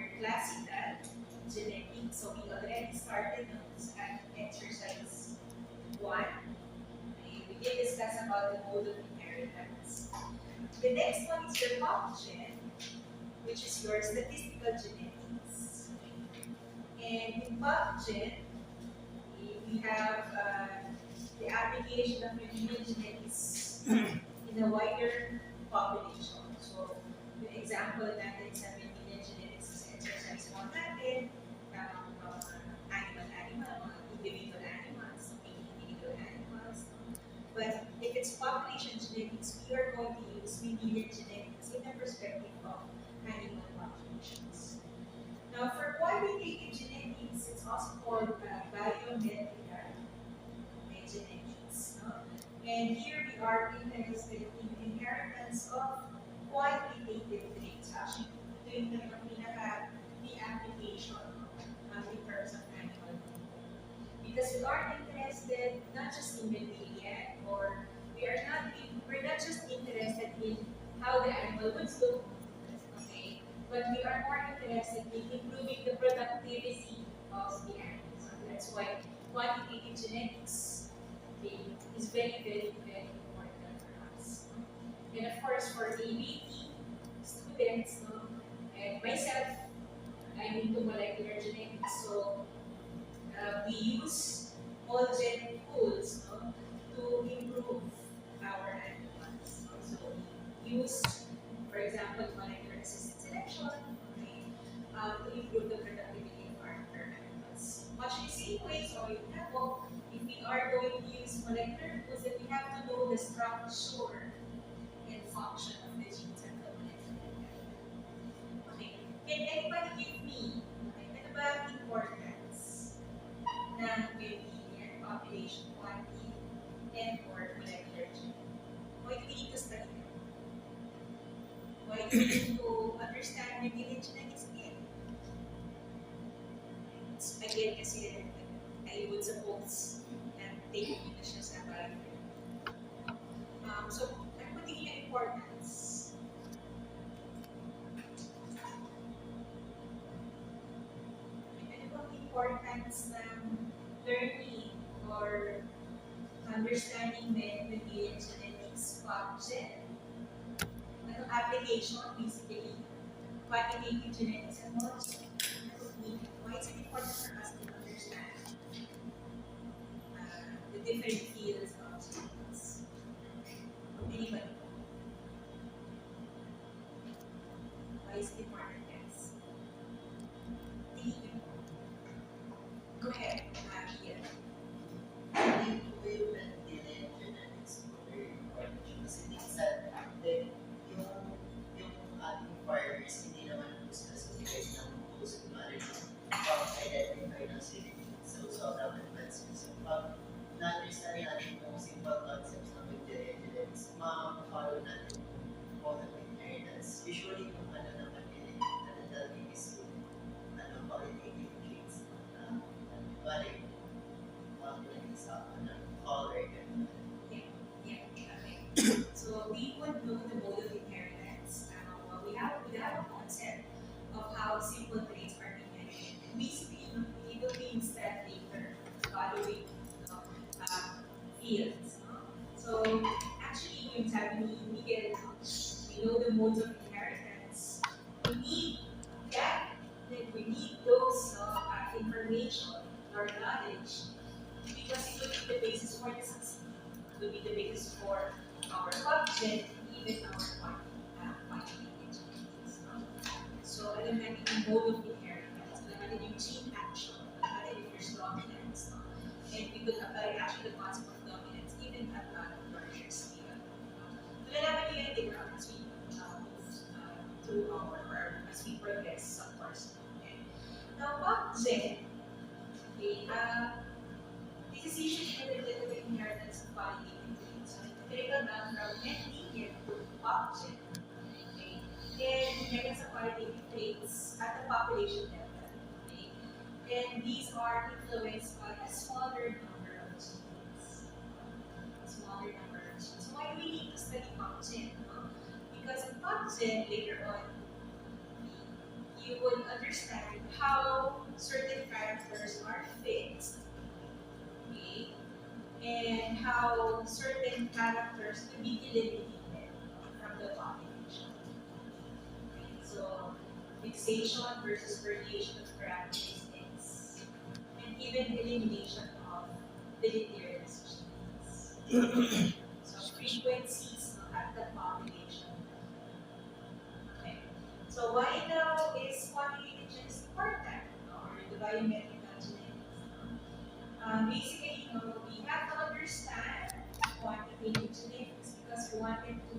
your classical genetics. So we already started those at exercise 1. We did discuss about the mode of inheritance. The next one is your PopGen, which is your statistical genetics. And in PopGen, we have the application of human genetics in a wider population. So, the example natin sa human genetics is exercise 1 natin, animal, mga individual animals, individual animals. But if it's population genetics, we are going to use median genetics in the perspective of animal populations. Now, for quantitative genetics, it's also called biometric genetics. No? And here we are interested in inheritance of quantitative traits. Actually, ito yung talagang the application in terms of animal. Because we are interested not just in median, or we're not just interested in how the animal would look, okay, but we are more interested in improving the productivity of the animal. So that's why quantitative genetics, okay, is very, very, very important for us. And of course, for ABT students, no, and myself, I'm into molecular genetics, so we use all gen tools, no, to improve our animals. So we use, for example, molecular assisted selection, okay, to improve the productivity of our animals. Much the same way, so for example, if we are going to use molecular tools, then we have to know the structure and function of the genes and the molecular. Okay, can anybody give me, okay, ano ba ang importance ng median population quantity and or molecular gene? Why do we need to study them? Why do we need to understand median genetics again? Again, kasi I would suppose na take it na siya sa bio. So, ano ba tingin yung importance? Ano bang importance ng learning or understanding median genetics function? Anong application, basically, quantitative genetics and also why is it important for us to understand the different fields of genetics? Anybody? Why is it important, guys? Go ahead, Ian. Yung ating farmers, hindi naman gusto specific ng gusto pag-identify ng city. So dapat advancements. So pag na-understand natin yung simple concepts ng genetics, ma-follow natin yung model of inheritance. Usually yung ano naman yun, natataling is yung qualitative traits. Balik, sa color, Yeah, okay. So we would know the mode of inheritance. We have a concept of how simple traits are inherited. And basically, it will be instead later following fields. So actually, yung sabi ni Miguel, we know the modes of inheritance. We need that. We need those information or knowledge because it will be the basis for the success. It will be the basis for our function, even our quantitative genetics. So, alam natin yung mode of inheritance, alam natin yung gene action, alam natin if there's dominance, and we could apply actually the concept of dominance even at a larger scale. Malalaman nyo yan later on as we move through or as we progress, of course. Okay. Now, function, okay, this is usually related to the inheritance of qualitative traits. So, critical down from net linear to function. Okay. And inheritance of qualitative traits at the population level. Okay. And these are influenced by a smaller number of genes. Smaller number of genes. So why do we need to study function? No? Because in function, later on, yung would understand how certain characters are fixed, okay, and how certain characters can be eliminated from the population. Okay, so fixation versus variation of characteristics, and even elimination of deleterious genes. So frequencies at the population. Okay. So why now is quantitative genetics important, or the biometrical genetics? Basically, we have to understand quantitative genetics because we wanted to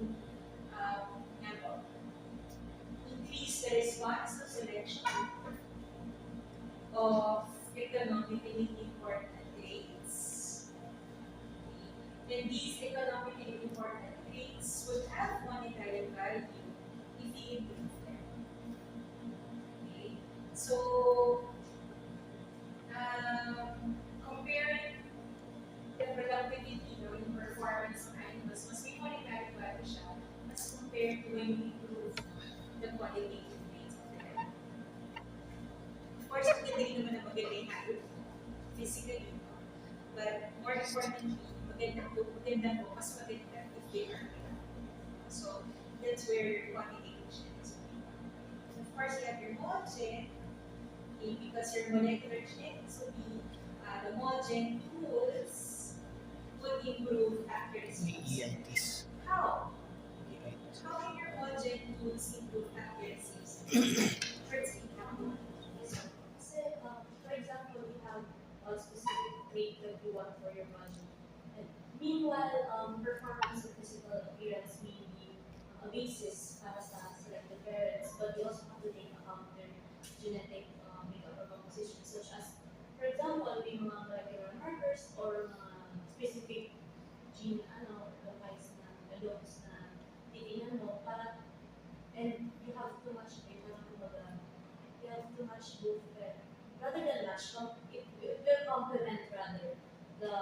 ano, increase the response to selection of economically important traits. And these economically important traits would have monetary value if you improve them. Okay? So, comparing the productivity, yung performance ng animals, mas may monetary value siya as compared to when you improve the qualitative traits of the animal. Of course, maganda rin naman na maganda yung habit physically, no? But more importantly, maganda po, mas maganda if they are good. So, that's where quantitative genetics will be. Of course, you have your mulgen, okay, because your molecular genetics will be the mulgen tools would improve accuracy. EITs. How? EITs. How can your mulgen tools improve accuracies? For example, So, for example, we have a specific trait that you want for your module. And meanwhile, performance and physical appearance may be a basis para sa selected parents, but you also have to take account their genetic makeup or composition, such as, for example, may mga molecular markers or mga specific gene, device na medoms na titingnan mo para, and you have too much you have too much movement. Rather than match, it will complement rather the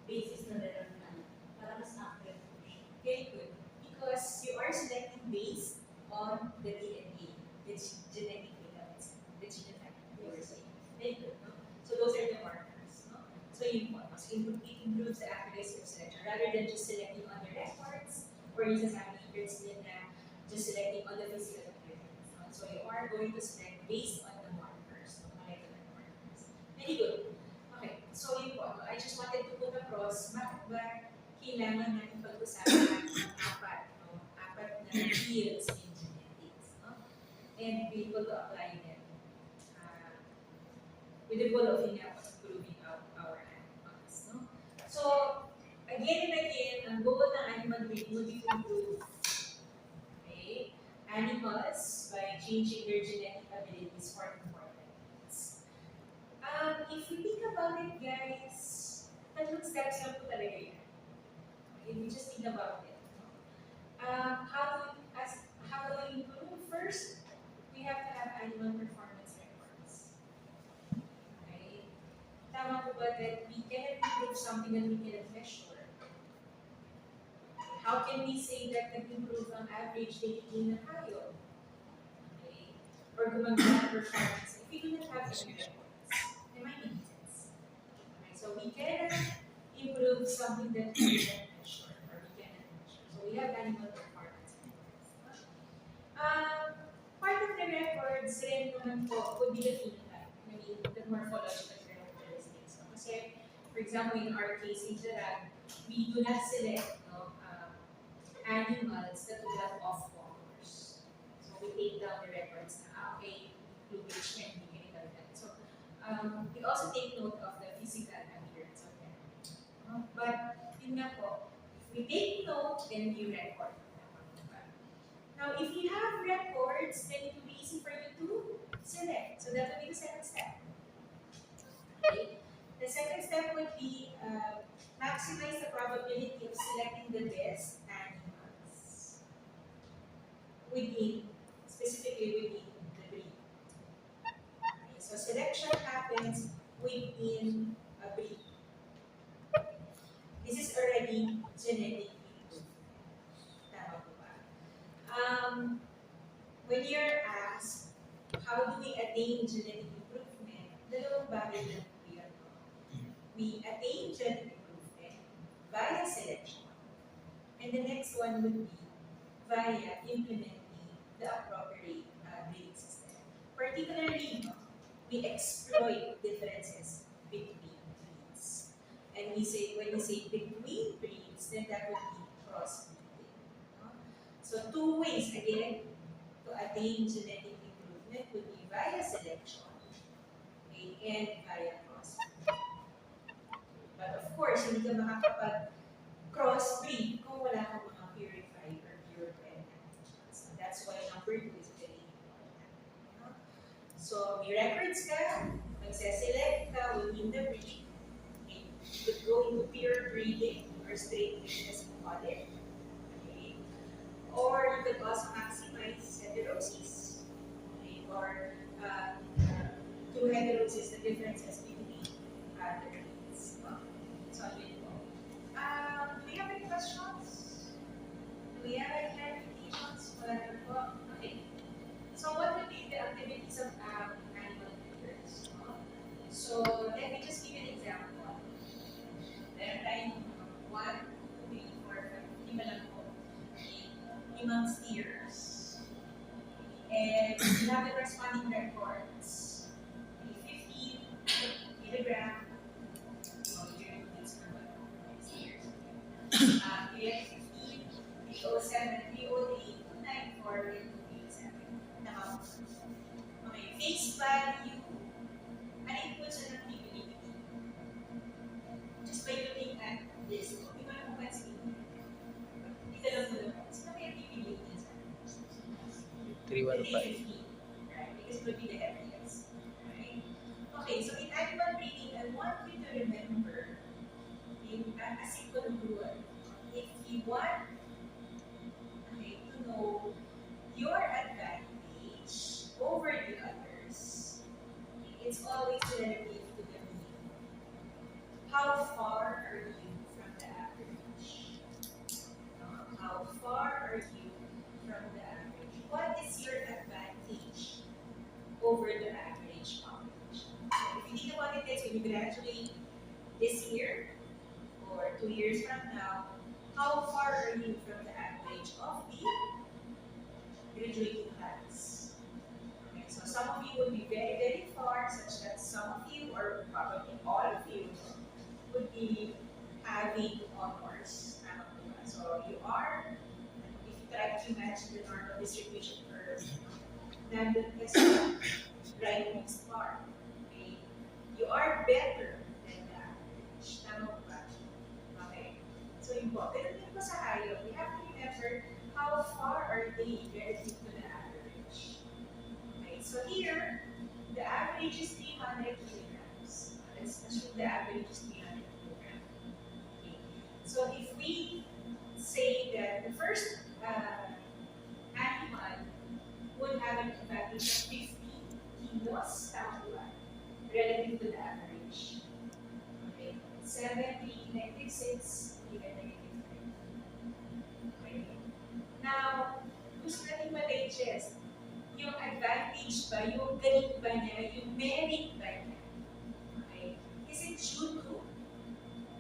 basis na meron na para mas accurate po siya. very good. Because you are selecting based on the DNA, the genetic makeup, the genotype you were saying. Very good, no? So those are the markers, no? So you it improves the accuracy of selection rather than just selecting on the records or yung sasabi din na just selecting on the physical appearance. No? So you are going to select based on the markers, the molecular markers. Very good. Okay, so yun po, I just wanted to put across, bakit ba kailangan natin pag-usapan ng apat, no? Apat na fields in genetics, no? And be able to apply them with the goal of improving our animals, no? So, again and again, ang goal ng animal breeding would be to improve, okay, animals by changing their genetic abilities for important needs. If you think about it, guys, tatlong steps lang po talaga yan. If you just think about it. No? How do we improve? First, we have to have animal performance records. Okay? Tama po ba that we cannot improve something that we cannot measure? How can we say that nag-improve ang average daily gain ng hayop? Okay? Or gumagana performance if we do not have any records? Am I making sense? Okay, so we cannot improve something that we cannot measure or we cannot measure. So we have animal performance records. Part of the records rin naman po would be the phenotype. I mean, the morphological characteristics. No? Kasi, for example, in our case in Gerard, we do not select animals that would have off colors. So we take down the records na, okay, plumage can be ganito. So we also take note of the physical appearance of them. But yun nga po, if we take note, then we record. Now, if you have records, then it will be easy for you to select. So that will be the second step. Okay? The second step would be maximize the probability of selecting the best animals specifically within the breed. Okay, so selection happens within a breed. This is already genetically proven. Tama po ba? When you're asked how do we attain genetic improvement? Dalawang bagay lang po yan. We attain genetic improvement via selection. And the next one would be via implementing the appropriate breeding system. Particularly, we exploit differences between breeds. And when we say between breeds, then that would be crossbreeding. No? So two ways again to attain genetic improvement would be via selection, okay, and via crossbreeding. But of course, hindi ka makakapag-crossbreed kung wala kang mga purified or purebred antigens. So that's why number 2 is very important. No? So, may records ka, magse-select ka within the breed. Okay? You could go into pure breeding or straight breeding as we call it. Okay? Or you could also maximize heterosis. Okay? Or through heterosis, the differences between the breeds. So, yun po. Do we have any questions? Do we have any clarifications? Wala na po. Okay. So what would be the activities of animal breeders? So let me just give you an example. Meron tayong 1, 2, 3, 4, 5, 5 lang po. Limang steers. And we have the corresponding records. 15 kilogram. We have 15, 307, 308, 294, and 287. Now, okay, face value, ano po siya ng PPD? Just by looking at this, hindi mo lang pansin. Ito lang mo lang. Sino kaya PPD niya sa 315. right? Because it would be the evidence. Right? Okay, so in animal breeding, I want you to remember a simple rule. If you want to know your advantage over the others, it's always relative to the mean. How far are you from the average? How far are you from the average? What is your advantage over the average population? So if you think about it this way, you graduate this year or 2 years from now, how far are you from the average of the graduating class? Okay, so some of you would be very, very far, such that some of you, or probably all of you, would be having honors. So you are, if you try to match the normal distribution curve, nandun ka sa right next bar. Okay? You are better than the average. Tama ba? Okay? So important. Pero dito po sa hayop, we have to remember how far are they relative to the average. Okay, so here, the average is 300 kilograms. Let's assume the average is 300 kilograms. Okay. So if we say that the first animal would have an advantage of 50 kilos, relative to the average. Okay, 7, 3, negative 6, even negative 3. Okay. Now, gusto natin ma-digest yung advantage ba, yung galing ba niya, yung merit ba niya. Okay? Is it due to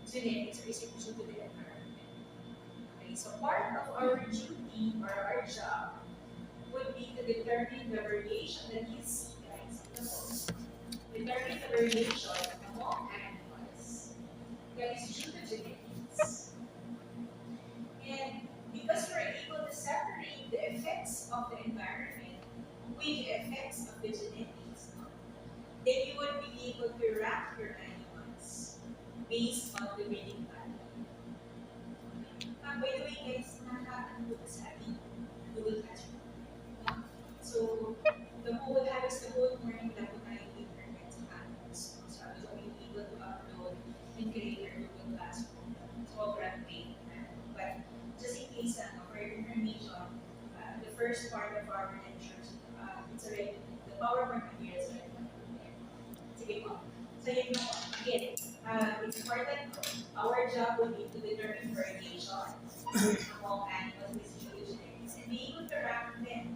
genetics or is it due to the environment? Okay, so part of our duty or our job would be to determine the variation that you see, guys, in the post. Determine the variation among animals that is due to genetics. And because we're able to separate the effects of the environment with the effects of the genetics, then you would be able to rank your animals based on the breeding value. By the way, guys, nakakano ko sa ating Google Classroom. So, the whole habits, the whole morning, dapat tayong internet sa animals. So, I was only able to upload and create a Google Classroom. Sobrang pain. But just in case, for your information, the first part of our lectures, it's already, the PowerPoint material is already there. Sige po. So, yun po. Again, it's important. Our job would be to determine variation among animals with genetics and be able to rank them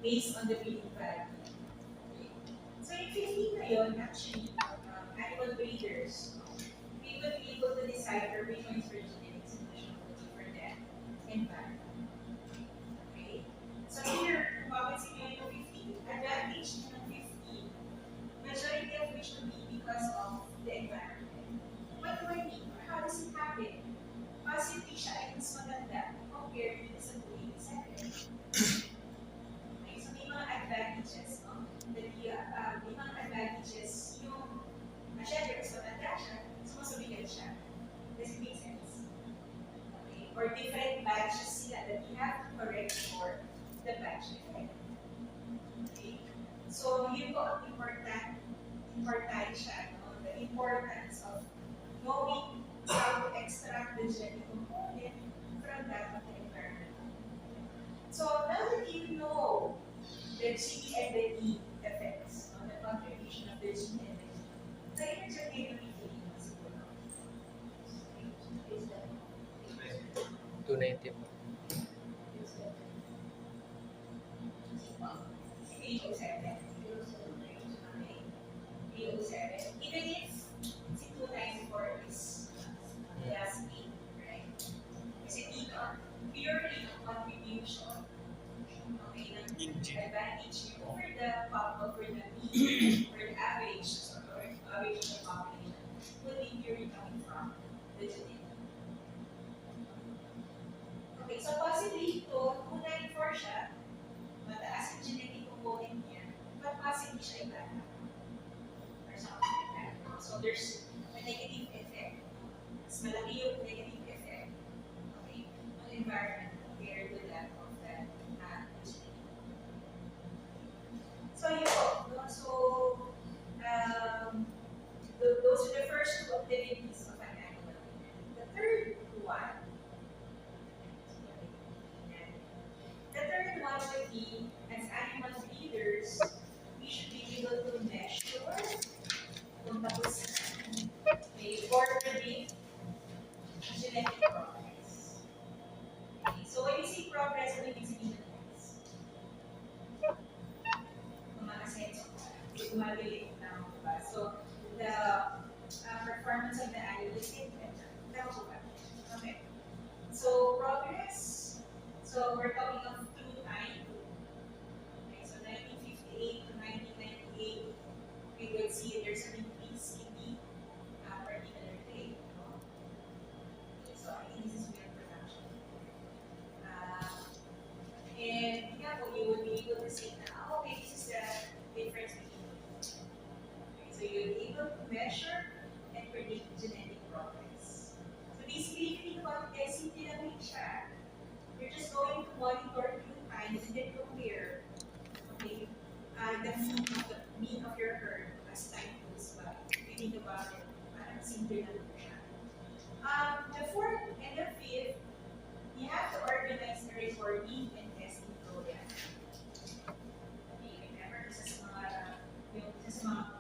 based on the breeding value. Okay. So in 15 na yun, actually, animal breeders, we would be able to decipher which one is for genetic solution for that environment. Okay? So here, kung mapansin nyo yung 15, advantage ng 15, majority of which would be because of the environment. What do I mean? Or how does it happen? Possibly siya ay mas maganda compared to sa 287. Okay, so may mga advantages, no? May mga advantages yung, syempre, mas matanda siya, so mas mabigat siya. Does it make sense? Okay, or different batches sila that you have to correct for the batch effect. Okay, so yun po ang important siya, no? The importance of knowing how to extract the genetic component from that of the environment. So now that you know the G and the E effects, the contribution of the G and the E, so interchangeability is siguro. Is that 290 po. Page 07? Page 07. Even if si 294 is last week, right? Kasi dito, purely ang contribution, okay, ng advantage nyo over the over the mean, or the average, or average of the population, would be purely coming from the genetic. Okay, so possibly ito, 294 siya, mataas yung genetic component niya, but possibly siya iba na, or something like that. So there's a negative effect. Mas malaki yung negative effect, okay, on the environment compared to that of the genetic. So yun po, no? So those are the first two activities of an animal. The third one would be, as animal breeders, we should be able to measure kung tapos may or predict genetic progress. Okay, so when you say progress, ano ibig sabihin ng progress? Kumakasenso ka, gumagaling na, diba? So, the performance of the animal is getting better. Tama ko ba? Okay. So, progress, so we're talking of through time. Okay, so 1958 to 1998, we will see there's an increase in the particular day. No? Okay, so I think this is milk production. And yeah, well, you would be able to say now, okay, this is the difference between them. Okay, so you'll be able to measure and predict genetic progress. So basically, if you think about it, simple lang siya. You're just going to monitor through time and then compare, okay, the mean of your herd as time goes by. If you think about it, parang simple lang siya. The fourth and the fifth, you have to organize the recording and testing program. Okay, remember, this is mga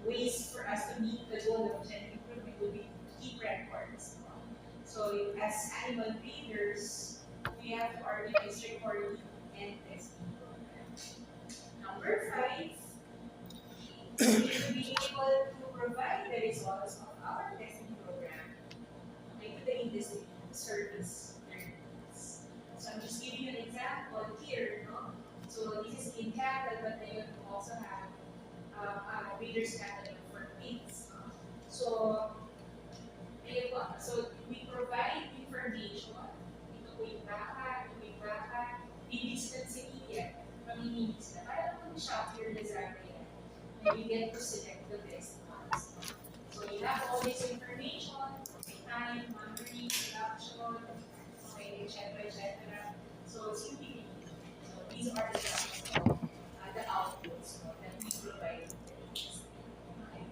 ways for us to meet the goal of genetic improvement will be to keep records. So as animal breeders, we have to organize recording and testing program. Number 5, we should be able to provide the results of our testing program to the industry service their needs. So I'm just giving you an example here, no? So this is in cattle, but then you also have breeders' cattle for pigs. So we provide information. Ito po yung baka, bilis ng semilla, pamimilis na. Para kung shop your desire yan, and you get to select the best ones. So you have all this information, okay, time, monitoring, production, okay, etc. So it's really, so these are the outputs that we provide to the industry. Okay.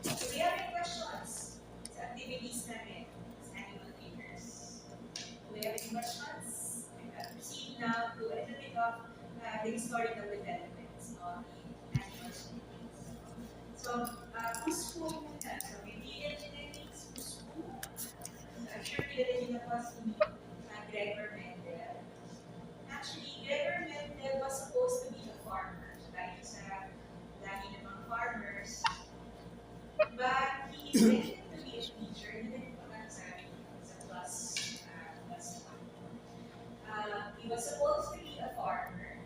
So we have any questions? Activities namin as animal breeders. Do we have any questions? Proceed now to a little bit of the historical developments of the animal genetics. So, who's who muna? So, Mendelian genetics, who's who? I'm sure kilala niyo na po si Gregor Mendel. Actually, Gregor Mendel Mendel was supposed to be a farmer. So dahil sa lagi namang farmers, but he intended to be a teacher. And then ito nga sabi sa plus one. He was supposed to be a farmer.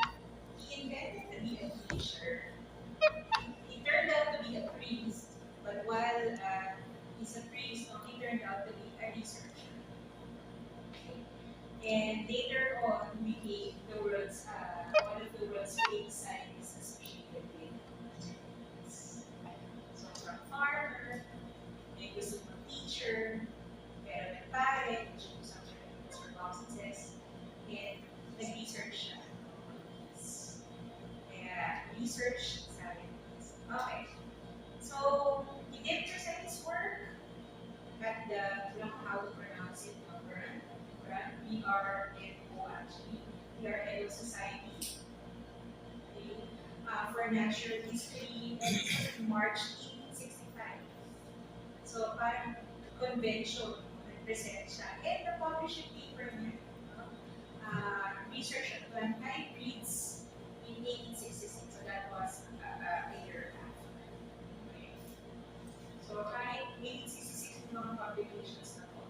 He intended to be a teacher. He turned out to be a priest. But while he's a priest, he turned out to be a researcher. Okay. And later on, became the world's one of the world's great scientists associated with genetics. So from farmer, may gusto ng teacher, pero nagpare, which is something like Mr. Lawson says, and nag-research siya. Kaya research science. Okay. So he did present his work at the, I don't know how to pronounce it, BRNO actually, BRNO Society, okay, for Natural History, and it was in March 1865. So parang convention, nag-present siya. And the publishing paper niya, research on plant hybrids in 1866. So that was a year after. Okay. So kahit 1866 yung mga publications na po.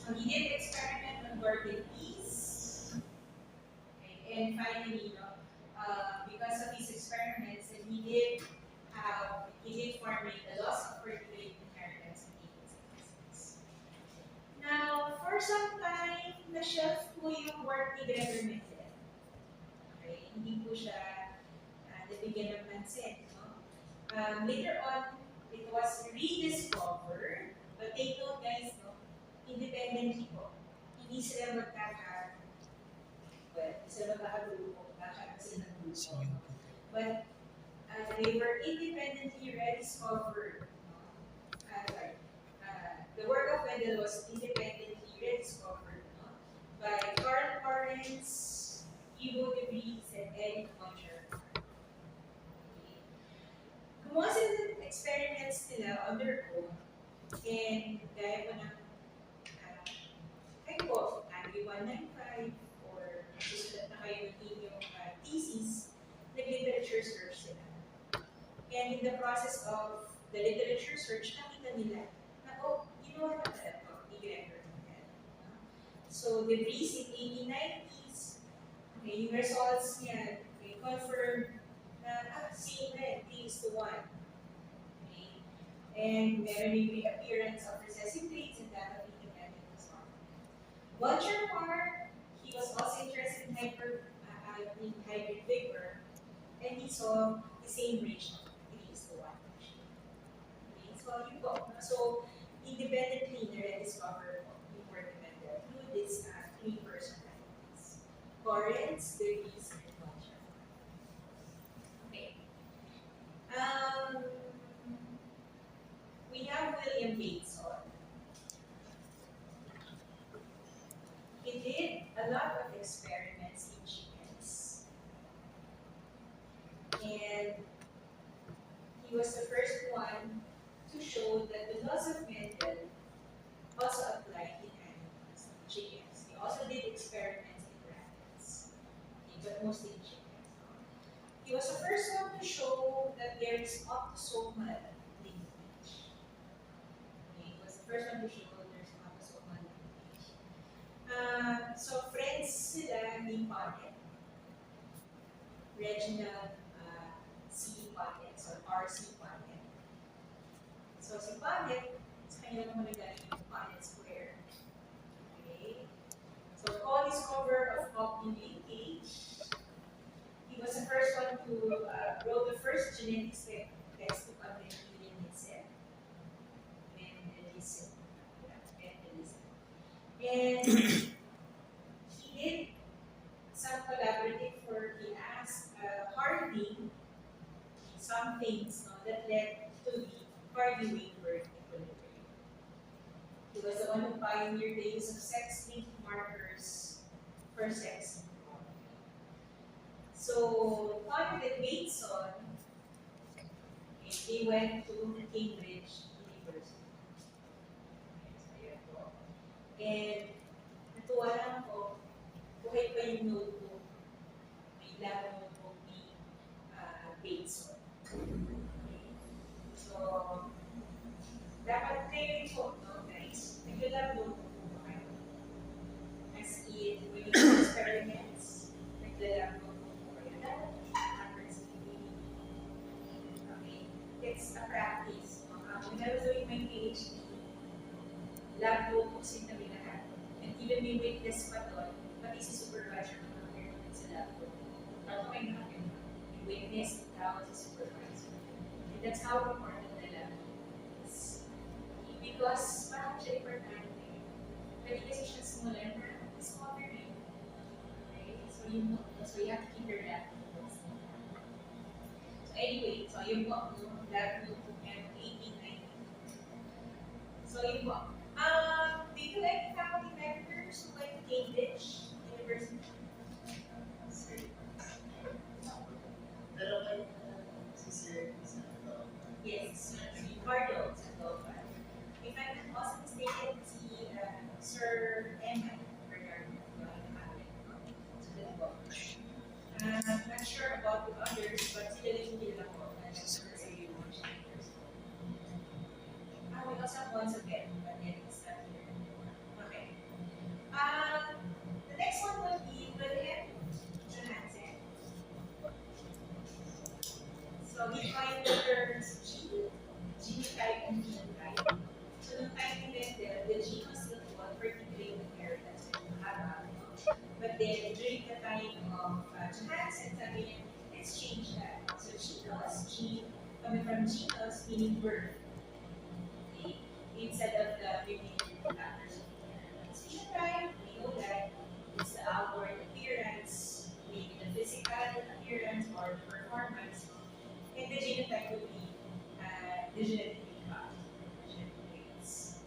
So he did experiment on garden peas. Okay. And finally, because of his experiments, and he did formulate the laws of fertility inheritance in 1866. Now, for some time, na-shelf po yung work ni Gregor Mendel. Okay, hindi po siya nabigyan ng pansin. No? Later on, it was rediscovered, but take note guys, no? Independently po. Hindi sila magkakagrupo, kasi ng grupo. But they were independently rediscovered. The work of Mendel was independently rediscovered by Karl Lorenz, Hugo de Vries, and Eric Concher. Gumawa sila ng experiments nila on their own, and gaya po ng kayo po, AB195, or susunod na kayo ng inyong thesis, nag-literature search sila. And in the process of the literature search, nakita nila na, ginawa na pala ito, ni Gregor Mendel. So, the Vries in 1890s, okay, yung results niya, okay, confirmed na, same red, 3:1. Okay? And meron yung reappearance of recessive traits and that of independent disorder. Von Schirmer, he was also interested in hybrid vigor, and he saw the same ratio, 3:1. Okay, so you go. So independently, na-rediscover yung work of Mendel through this three personalities: Lawrence, De Vries, and Von Schirmer. Okay. We have William Bateson. He did a lot of experiments in chickens. And he was the first one to show that the laws of Mendel also apply in animals, chickens. He also did experiments in rabbits, but mostly in chickens. He was the first one to show that there is autosomal lineage. He was the first one to show there's autosomal lineage. So friends sila ni Punnett, Reginald C. Punnett, so R.C. Punnett. So si Punnett, sa kanya naman nagaling yung Punnett Square. Okay? So co-discoverer of Hopping linkage. He was the first one to wrote the first genetics textbook on Mendelian Mendelism. And he did some collaborative work. He asked Harding some things that led to the Hardy-Weinberg equilibrium. He was the one who pioneered the use of sex-linked markers for sex. So, Punnett and Bateson, they went to Cambridge University. And natuwa lang ako, buhay pa yung notebook it's a practice. When I was doing my PhD, lab notebooks yung kami lahat. And even may witness pa doon, pati si supervisor ko na meron din sa lab notebook. Ako may nakin, may witness, tawag si supervisor. And that's how important the lab is. Because parang siya importante. Pwede kasi siya simulan na discovery. Okay? So you have to keep your lab notebooks. So anyway, so yung po, lab notebook and 1890. So yun po. Do you like faculty members who like Cambridge University? Sir. Pero kayo si Sir Isabel. Yes, si Bardo Sandoval. If I'm not also mistaken, si Sir Emma Bernardo. So that's po. I'm not sure about the others, but sila lang yung kilala ko. We also have once again, but then it's not here anymore. Okay. The next one will be Wilhelm Johansen. So he coined the terms genotype and genotype. So nung time ni Mendel, the gene was still one particularly inheritance in Arab. But then during the time of Johansen, sabi niya, let's change that. So genos, gene, coming from genos, meaning birth. Instead of the living factors of the genotype, we know that it's the outward appearance, maybe the physical appearance or performance, and the genotype would be the genetic makeup, genetic traits.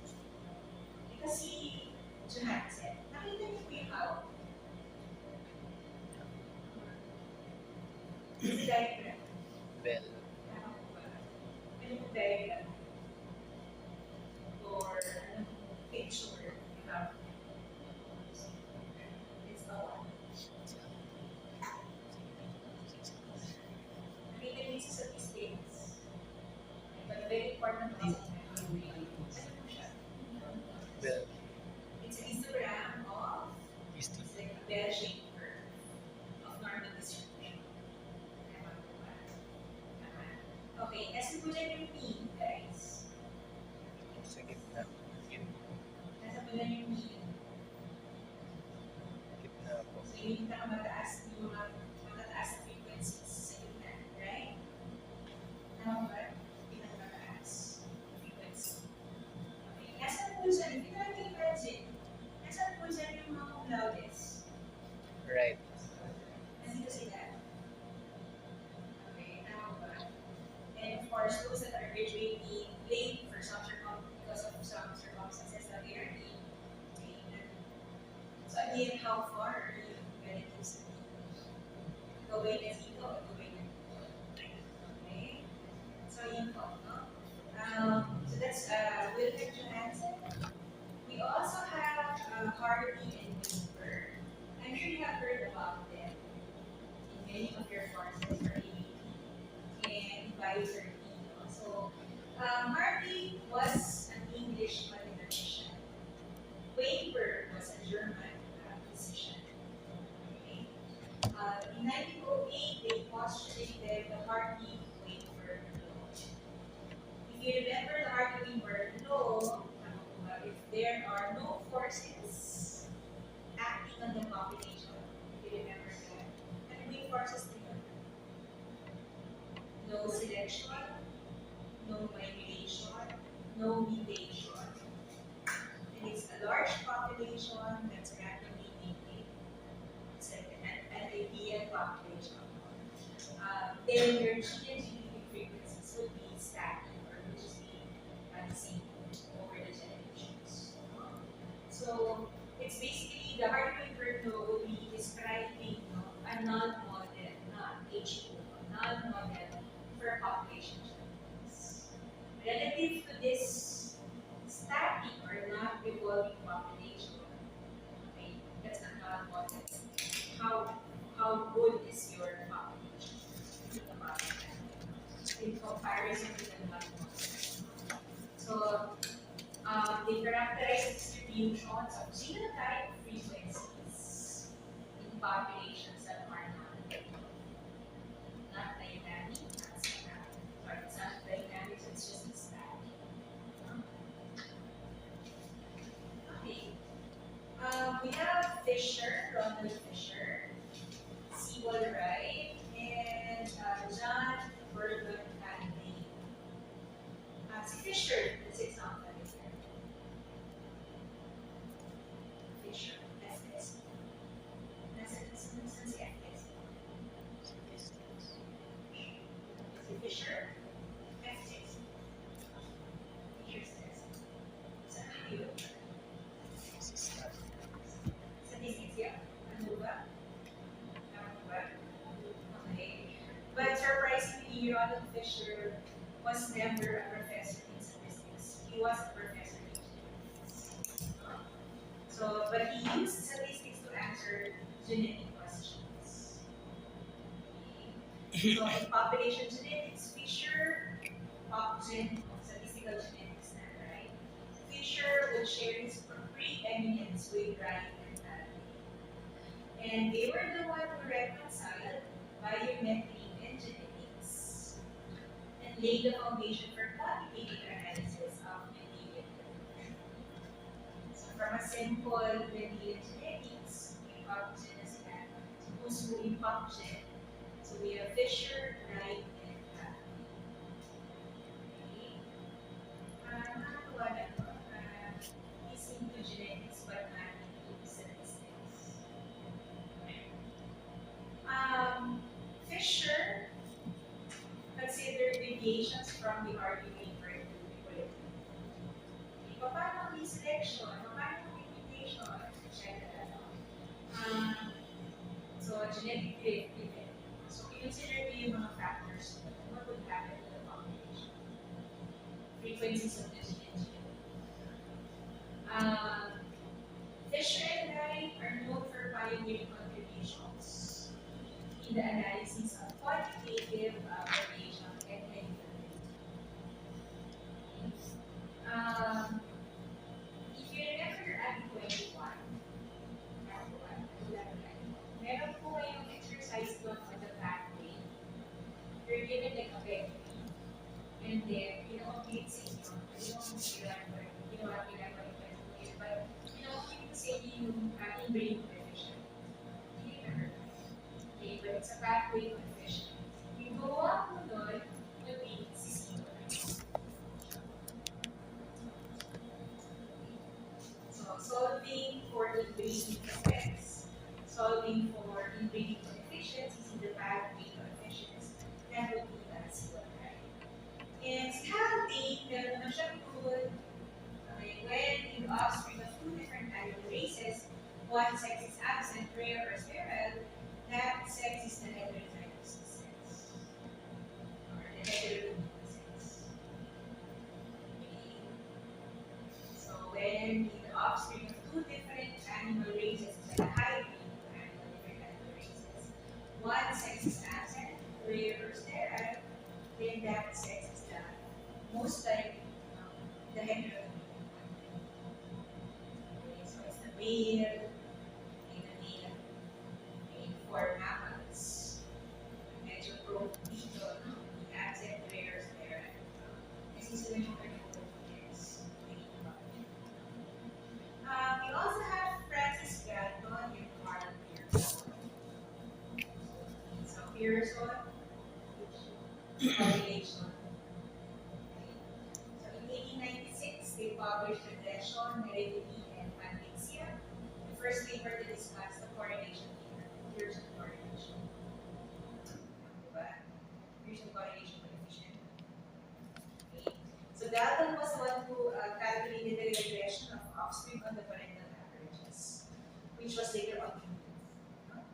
Because si Johansen, nakita niyo po yung how? It's a diagram. Well, Ano po diagram? Or picture you have. It's the one. Nakita niyo sa statistics. But very important also. Ano po siya? well, It's a histogram of is the it's like a bell-shaped curve of normal distribution. Tama po ba? Tama. Okay, nasa po dyan yung mean, guys. sa gitna. Yun, Nasa po dyan yung mean. gitna po. So yung pinakamataas, yung mga matataas na frequencies sa gitna, right? Tama ba? Pinakamataas na frequency. Okay, nasaan po dyan? Hindi natin imagine. Nasaan po dyan yung mga cum laudes? Right. Nandito sila. Okay, tama ba? And of course, those that are graduating late for some because of some circumstances that they are in. Okay. So again, how far are you relatives? Gawin na dito o gawin na dito. Okay. So yun po, no? So that's Wilhelm Johansen. We also have Harvey and Weinberg. I'm sure you have heard about them in many of your courses for ABT and advisor. So Harvey was an English mathematician. Weinberg was a German physician. Okay. In 1908, they postulated the Harvey-Weinberg law. If you remember the Harvey-Weinberg law, if there are no forces acting on the population, if you remember that, and we forces together. No selection, no migration, no mutation. And it's a large population that's randomly maintained. It's like an ideal population. Then your gene and genetic frequencies would be static or would just be the same over the generations. So it's basically the Harvey-Weinberg law will be describing a non-model, not HO, a non-model for population genetics. Relative to this static or not evolving population, okay, that's a non-model. How good is your population? Think about that. In comparison to the non-model. So they characterize distributions of genotype frequencies in populations that are not dynamic, not dynamic, Fisher, F6. Here's this. Sa video. Statistics, yeah. Ano ba? Tama ba? Okay. But surprisingly, Ronald Fisher was never a professor in statistics. He was a professor in genetics. So, but he used statistics to answer genetic questions. So, in population genetics, Fisher, statistical genetics, right? Fisher would share his preeminence with Wright and Hadley. And they were the one who reconciled biometry and genetics and laid the foundation for quantitative analysis of Mendelian evolution. So from a simple Mendelian genetics, we have Genesis who's in PopGen. So we have Fisher, Wright, and Hadley. Okay. Nakakatuwa na to. He's into genetics but not into statistics. Fisher considered deviations from the argument for equality. Paano ang selection? Paano ang mutation? Etc. So, genetic drift, even. So, consider yung mga factors na what would happen to the population. Frequencies of this gene. Fisher and Wright are known for pioneering contributions in the analysis of quantitative variation and heredity. If you remember at 21, meron po kayong exercise doon on the pathway. You're given like a vector, and then, it's remember, but, you say yung inbreeding coefficient. Do you remember? Okay, but it's a pathway coefficient. Yung gawa mo doon, yung si zero. So, solving for inbreeding effects, solving for inbreeding coefficients using the pathway coefficients, that would be that zero, right? And Hadley, meron na siyang rule, okay, when in the offspring of two different animal races, one sex is absent, rare, or sterile, that sex is the heterozygous sex, or the heteronormal sex. Okay. So when in the offspring of two different animal races, like a hybrid of different animal races, one sex is absent, rare, or sterile, then that sex is the most likely the heteronormal. Okay, so it's the male. For mammals, medyo prone dito, no? The absent rares there. Kasi sila yung yes. We also have Francis Galton and Carl Pearson. So Pearson, correlation. So in 1896, they published the Lesion, Heredity, and Panexia, the first paper to discuss the correlation. Pearson correlation. Diba? Pearson correlation coefficient. Okay. So Dalton was the one who calculated the regression of offspring on the parental averages, which was later on improved.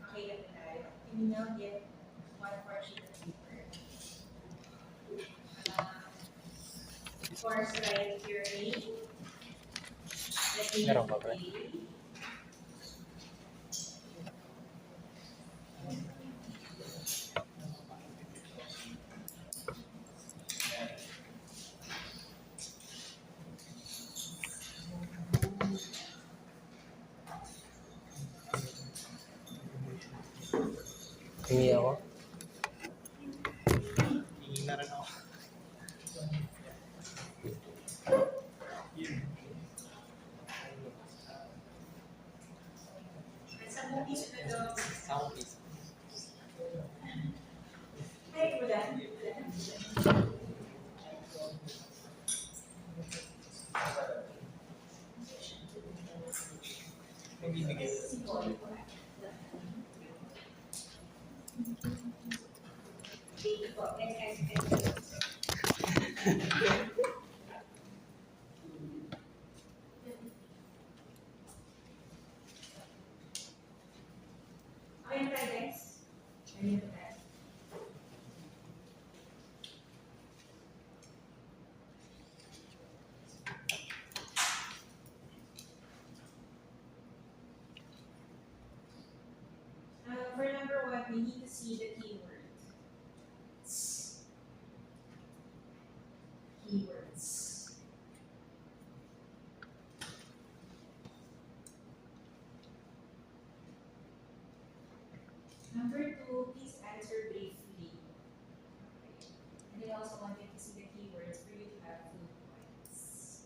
Okay lang na tayo. Can you now get one portion of paper? Course right here, A. Meron ba ba? Hingi ako. Hingi na rin ako. Sound please. Hey, wala. May bibigay. Any of that? For number one, we need to see the keyword. Keywords. Number two, please answer briefly. And I also wanted to see the keywords for you to have full points.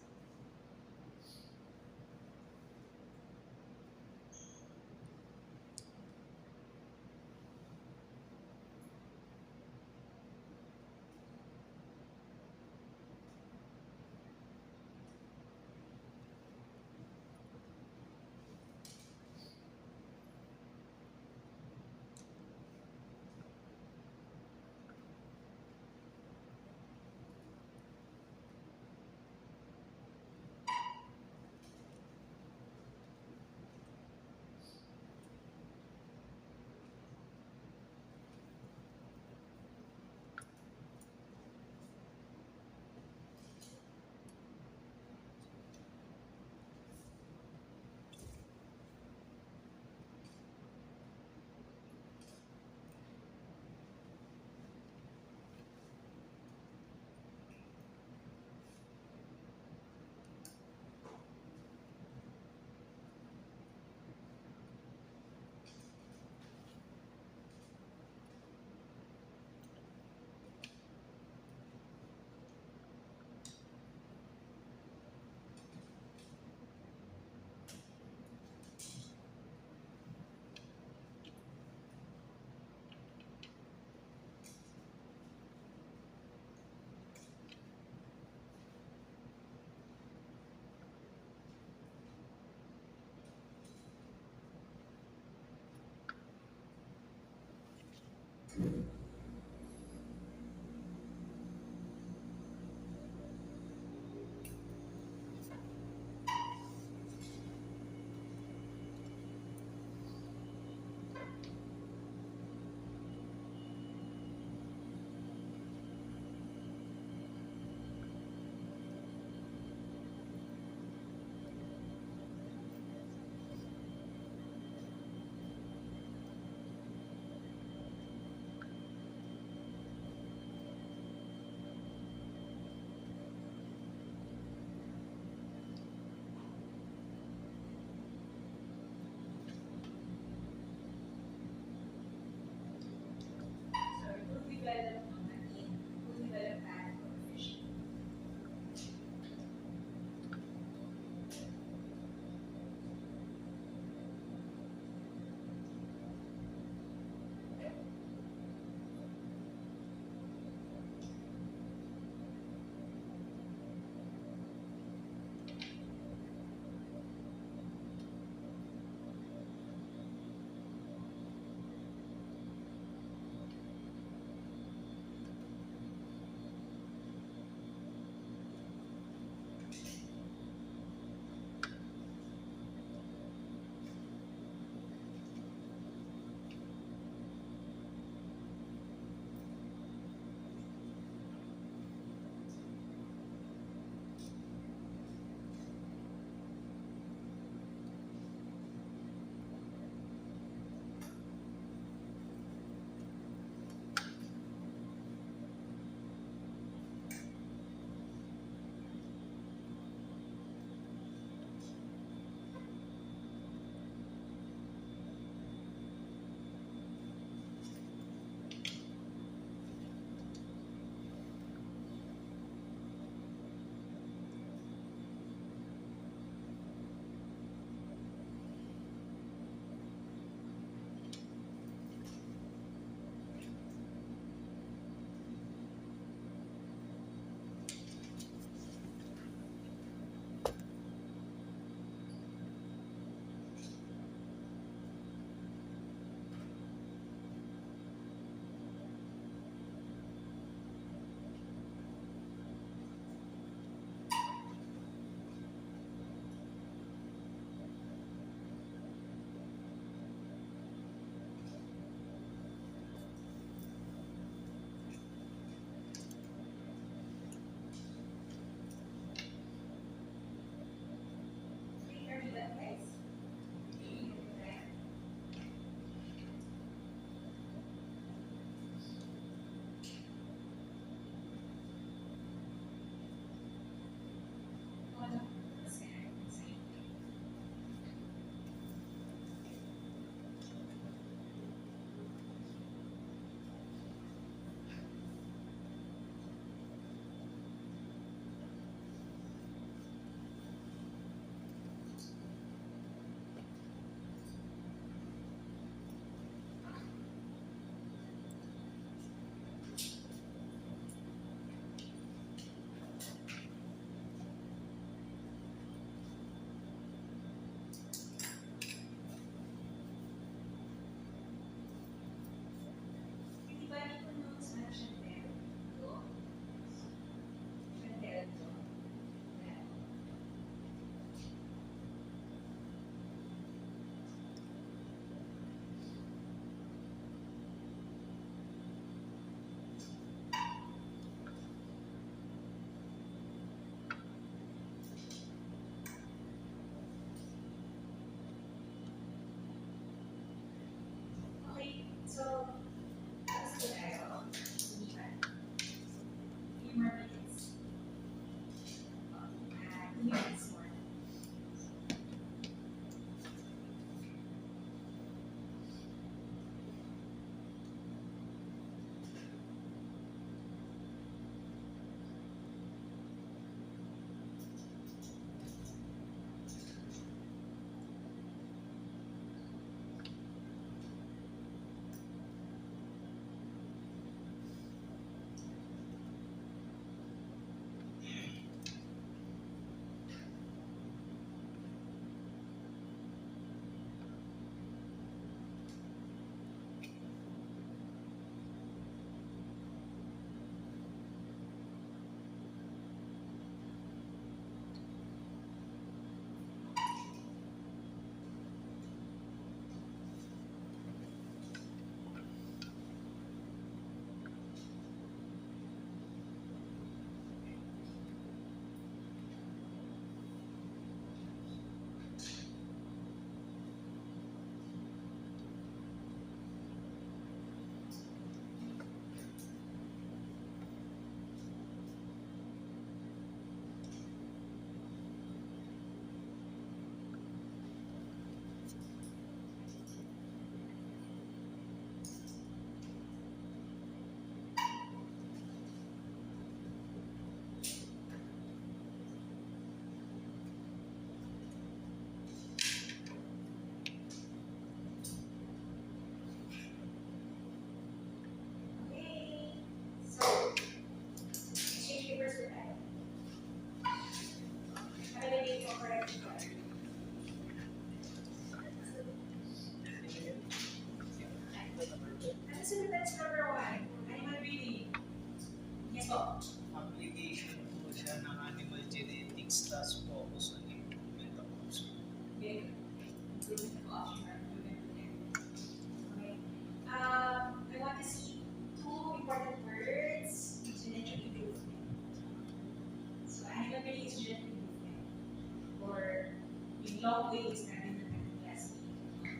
long ways natin na last week.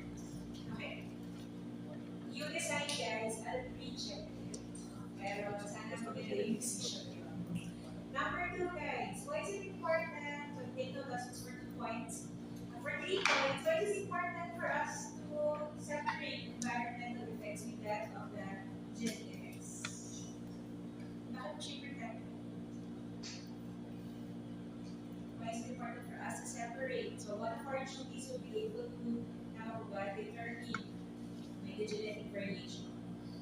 Okay. You decide guys, I'll pre-check it. Pero sana maganda yung decision nyo. Number 2 guys, why is it important to take the lessons for 2 points? For 3 points, why is it important for us to separate environmental effects with that of the genetics? Bakit mo siya protect? Why is it important for us to separate? So one of our duties will be able to now determine the genetic variation.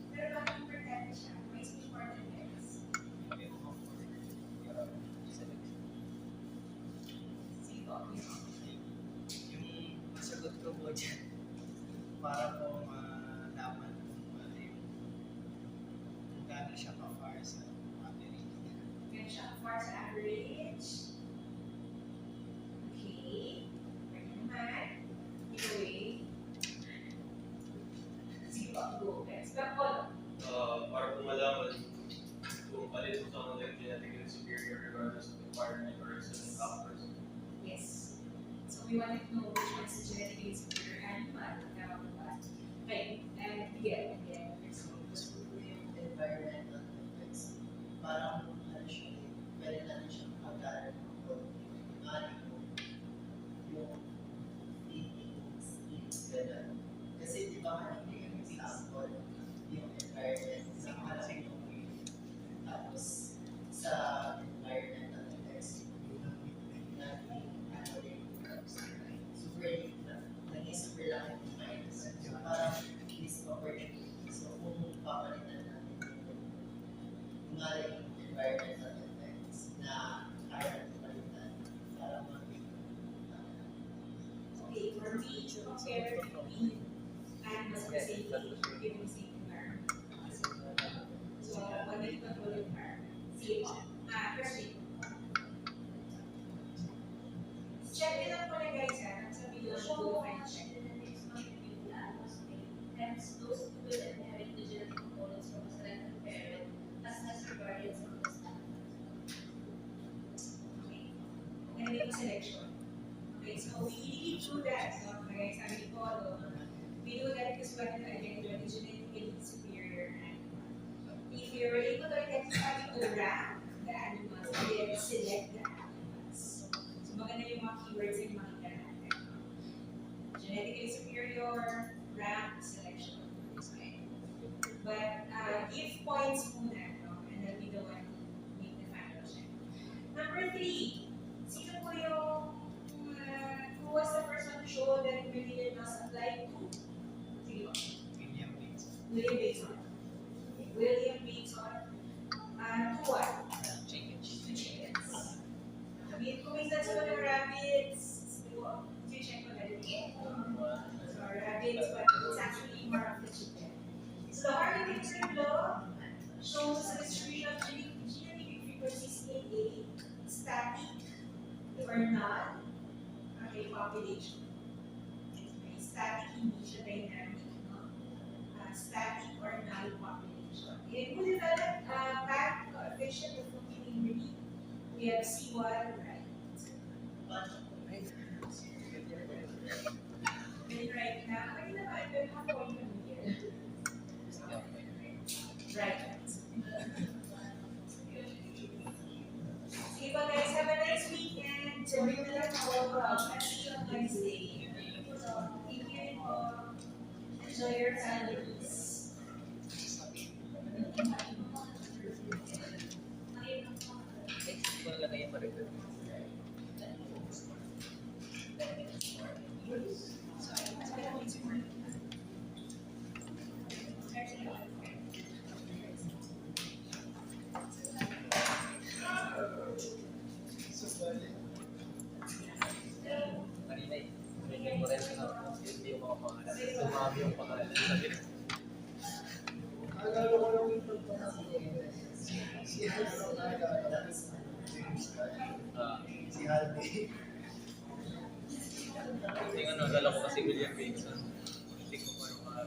Pero bakit mo protect siya? Why is it important guys? Sige po, Yung masagot ko po dyan, para po malaman kung ano yung kung gaano siya ka-far sa average niya. yan siya, far sa average. Okay. Pwede naman. Anyway. Sige po, go guys. Pero Para po malaman kung alin po sa mga genetically superior regardless of environment or external factors. yes. So we wanted to know which one's the genetically superior animal. Now, okay. And yeah. So, gusto ko yung environmental effects. Parang ano siya, pwede natin siyang pag-aaral kung yung eating skills, gano'n. Kasi di ba kanina yung example, yung environment sa maraming tapos sa environmental effects, naging ano rin, super naging super lang yung minus. So parang missed opportunity. So kung papalitan natin yung maraming environmental effects na kaya natin palitan para maging Okay, for me, to compare between animals in the same given the same environment. So, what do you control the environment? Sige po. First, check it out muna guys ha. Sa video, go and check. Hence, those who will inherit the genetic components from a selected parent as regarded sa staff. Okay. And then selection. Okay, so we really do that. So, guys, sabi ko, we do that because we want to identify the genetically superior animal. If we were able to identify the rank the animals, and then select the animals. So, maganda yung mga keywords na yung makikita natin. Genetically superior, rank, selection. Okay. But give points muna, no? And then we don't want to make the final check. Number 3, sino po yung who was the first one to show that William must apply to? Sige po. William Bates. William Bateson. Okay. William Bateson. To what? Chicken. To chickens. Sabihin ko minsan sa mga rabbits. Sige po. Check ko na rin. So rabbits, but it's actually more of the chicken. So the Hardy-Weinstein law shows the distribution of genetic frequencies in a static or non population. Okay, static, hindi siya dynamic, no? Static or null population. And who developed back coefficient of continuity? We have C1, right? And right now, I don't have a point of here. Right. Sige po guys, have a nice weekend. Sabi na lang ako, I'll see you on Wednesday. Thank you po. Enjoy your families. Wala na yung marigod. Kanina eh. Memorize ko na. Hindi yung mga pangalan. Tumami yung pangalan. Sabi na. Si Halby. Yung ano, lala ko kasi William Bateson. Hindi ko pa yung mga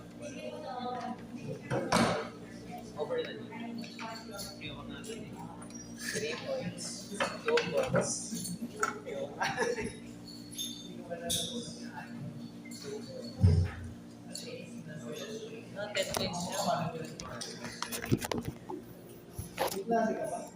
over na din. Hindi ako natin eh. 3 points. 2 points. Yung 10 points siya. May klase ka ba?